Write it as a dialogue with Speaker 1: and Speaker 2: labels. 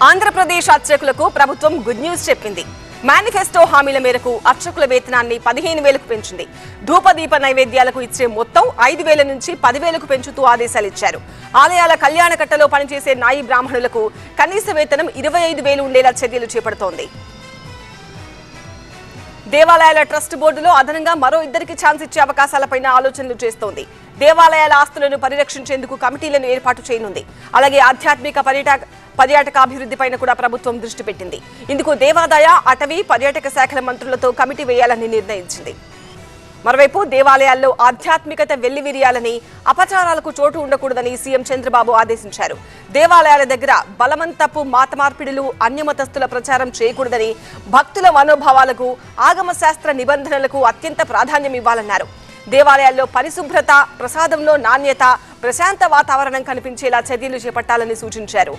Speaker 1: ఆంధ్రప్రదేశ్ అర్చకులకు ప్రభుత్వం good news చెప్పింది. Manifesto హామీల మేరకు అర్చకుల వేతనాన్ని 15,000కు పెంచింది. ధూపదీప నైవేద్యాలకు ఇచ్చే మొత్తం 5,000 నుంచి 10,000కు పెంచుతూ ఆదేశాలు ఇచ్చారు. ఆలయాల కళ్యాణకట్టలో పనిచేసే నాయి బ్రాహ్మణులకు కనీస వేతనం 25,000 ఉండేలా చర్యలు చేపడుతోంది. దేవాలయాల ట్రస్ట్ బోర్డులో అదనంగా మరో 2కి ఛాన్స్ ఇచ్చే అవకాశాలపై ఆలోచనలు చేస్తోంది. దేవాలయాల ఆస్తులను పరిరక్షించేందుకు కమిటీలను ఏర్పాటు చేయనుంది. అలాగే ఆధ్యాత్మిక పర్యాటకాభివృద్ధిపైన కూడా ప్రభుత్వం దృష్టి పెట్టింది. ఇందుకు దేవాదాయ, అటవీ, పర్యాటక శాఖల మంత్రులతో కమిటీ వేయాలని నిర్ణయించింది. మరోవైపు దేవాలయాల్లో ఆధ్యాత్మికత వెల్లివిరియాలని, అపచారాలకు చోటు ఉండకూడదని సీఎం చంద్రబాబు ఆదేశించారు. దేవాలయాల దగ్గర బలవంతపు మాత మార్పిడులు, అన్యమతస్థుల ప్రచారం చేయకూడదని, భక్తుల మనోభావాలకు, ఆగమ శాస్త్ర నిబంధనలకు అత్యంత ప్రాధాన్యం ఇవ్వాలన్నారు. దేవాలయాల్లో పరిశుభ్రత, ప్రసాదంలో నాణ్యత, ప్రశాంత వాతావరణం కనిపించేలా చర్యలు చేపట్టాలని సూచించారు.